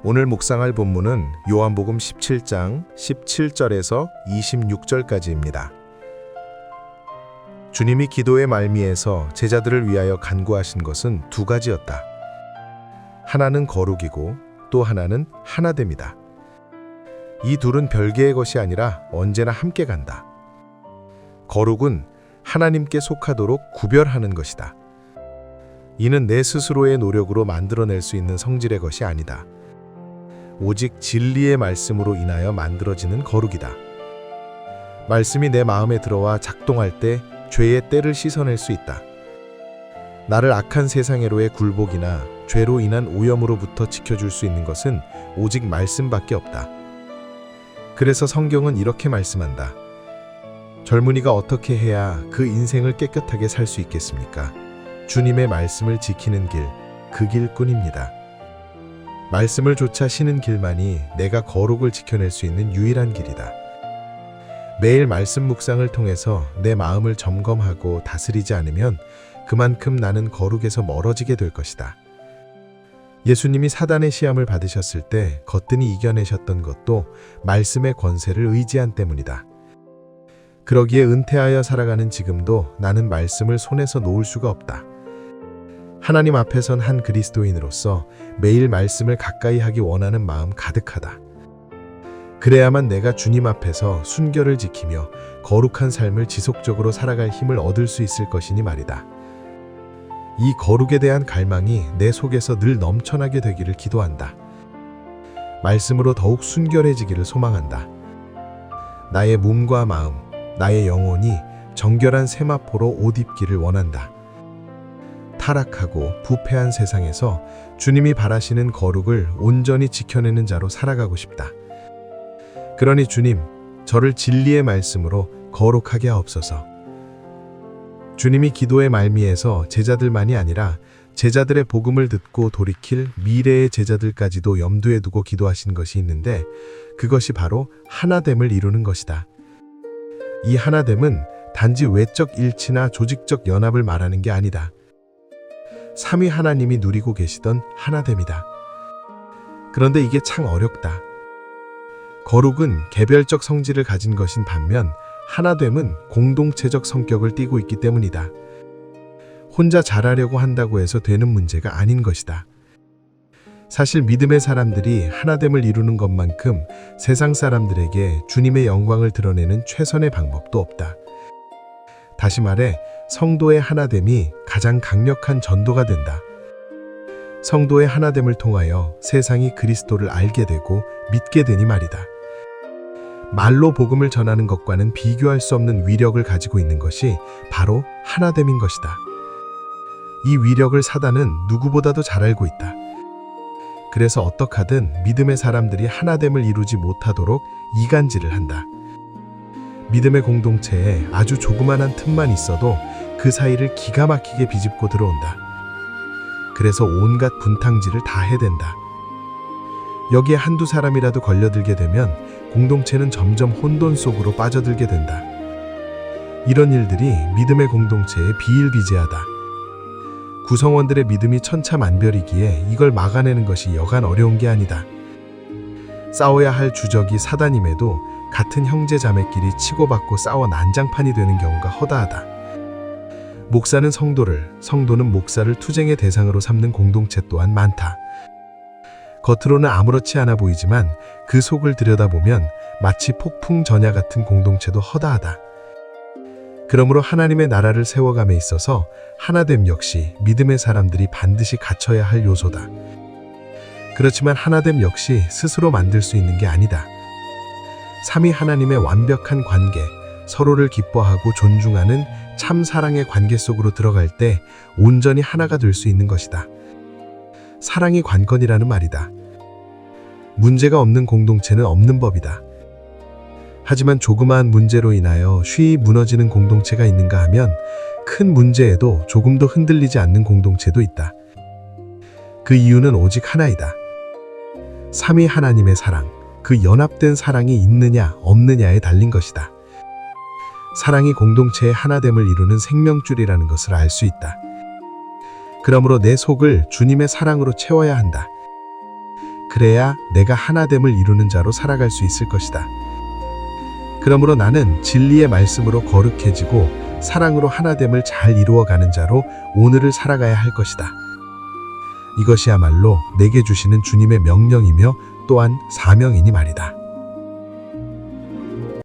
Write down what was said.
오늘 묵상할 본문은 요한복음 17장 17절에서 26절까지입니다. 주님이 기도의 말미에서 제자들을 위하여 간구하신 것은 두 가지였다. 하나는 거룩이고 또 하나는 하나됨이다. 이 둘은 별개의 것이 아니라 언제나 함께 간다. 거룩은 하나님께 속하도록 구별하는 것이다. 이는 내 스스로의 노력으로 만들어낼 수 있는 성질의 것이 아니다. 오직 진리의 말씀으로 인하여 만들어지는 거룩이다. 말씀이 내 마음에 들어와 작동할 때 죄의 때를 씻어낼 수 있다. 나를 악한 세상으로의 굴복이나 죄로 인한 오염으로부터 지켜줄 수 있는 것은 오직 말씀밖에 없다. 그래서 성경은 이렇게 말씀한다. 젊은이가 어떻게 해야 그 인생을 깨끗하게 살 수 있겠습니까? 주님의 말씀을 지키는 길, 그 길뿐입니다. 말씀을 좇아 쉬는 길만이 내가 거룩을 지켜낼 수 있는 유일한 길이다. 매일 말씀 묵상을 통해서 내 마음을 점검하고 다스리지 않으면 그만큼 나는 거룩에서 멀어지게 될 것이다. 예수님이 사단의 시험을 받으셨을 때 거뜬히 이겨내셨던 것도 말씀의 권세를 의지한 때문이다. 그러기에 은퇴하여 살아가는 지금도 나는 말씀을 손에서 놓을 수가 없다. 하나님 앞에선 한 그리스도인으로서 매일 말씀을 가까이 하기 원하는 마음 가득하다. 그래야만 내가 주님 앞에서 순결을 지키며 거룩한 삶을 지속적으로 살아갈 힘을 얻을 수 있을 것이니 말이다. 이 거룩에 대한 갈망이 내 속에서 늘 넘쳐나게 되기를 기도한다. 말씀으로 더욱 순결해지기를 소망한다. 나의 몸과 마음, 나의 영혼이 정결한 세마포로 옷 입기를 원한다. 타락하고 부패한 세상에서 주님이 바라시는 거룩을 온전히 지켜내는 자로 살아가고 싶다. 그러니 주님, 저를 진리의 말씀으로 거룩하게 하옵소서. 주님이 기도의 말미에서 제자들만이 아니라 제자들의 복음을 듣고 돌이킬 미래의 제자들까지도 염두에 두고 기도하신 것이 있는데 그것이 바로 하나됨을 이루는 것이다. 이 하나됨은 단지 외적 일치나 조직적 연합을 말하는 게 아니다. 삼위 하나님이 누리고 계시던 하나됨이다. 그런데 이게 참 어렵다. 거룩은 개별적 성질을 가진 것인 반면 하나됨은 공동체적 성격을 띠고 있기 때문이다. 혼자 잘하려고 한다고 해서 되는 문제가 아닌 것이다. 사실 믿음의 사람들이 하나됨을 이루는 것만큼 세상 사람들에게 주님의 영광을 드러내는 최선의 방법도 없다. 다시 말해 성도의 하나됨이 가장 강력한 전도가 된다. 성도의 하나됨을 통하여 세상이 그리스도를 알게 되고 믿게 되니 말이다. 말로 복음을 전하는 것과는 비교할 수 없는 위력을 가지고 있는 것이 바로 하나됨인 것이다. 이 위력을 사단은 누구보다도 잘 알고 있다. 그래서 어떡하든 믿음의 사람들이 하나됨을 이루지 못하도록 이간질을 한다. 믿음의 공동체에 아주 조그만한 틈만 있어도 그 사이를 기가 막히게 비집고 들어온다. 그래서 온갖 분탕질을 다 해댄다. 여기에 한두 사람이라도 걸려들게 되면 공동체는 점점 혼돈 속으로 빠져들게 된다. 이런 일들이 믿음의 공동체에 비일비재하다. 구성원들의 믿음이 천차만별이기에 이걸 막아내는 것이 여간 어려운 게 아니다. 싸워야 할 주적이 사단임에도 같은 형제 자매끼리 치고받고 싸워 난장판이 되는 경우가 허다하다. 목사는 성도를, 성도는 목사를 투쟁의 대상으로 삼는 공동체 또한 많다. 겉으로는 아무렇지 않아 보이지만 그 속을 들여다보면 마치 폭풍 전야 같은 공동체도 허다하다. 그러므로 하나님의 나라를 세워감에 있어서 하나됨 역시 믿음의 사람들이 반드시 갖춰야 할 요소다. 그렇지만 하나됨 역시 스스로 만들 수 있는 게 아니다. 삼위 하나님의 완벽한 관계, 서로를 기뻐하고 존중하는 참 사랑의 관계 속으로 들어갈 때 온전히 하나가 될 수 있는 것이다. 사랑이 관건이라는 말이다. 문제가 없는 공동체는 없는 법이다. 하지만 조그마한 문제로 인하여 쉬이 무너지는 공동체가 있는가 하면 큰 문제에도 조금도 흔들리지 않는 공동체도 있다. 그 이유는 오직 하나이다. 삼위 하나님의 사랑, 그 연합된 사랑이 있느냐 없느냐에 달린 것이다. 사랑이 공동체의 하나됨을 이루는 생명줄이라는 것을 알 수 있다. 그러므로 내 속을 주님의 사랑으로 채워야 한다. 그래야 내가 하나됨을 이루는 자로 살아갈 수 있을 것이다. 그러므로 나는 진리의 말씀으로 거룩해지고 사랑으로 하나됨을 잘 이루어가는 자로 오늘을 살아가야 할 것이다. 이것이야말로 내게 주시는 주님의 명령이며 또한 사명이니 말이다.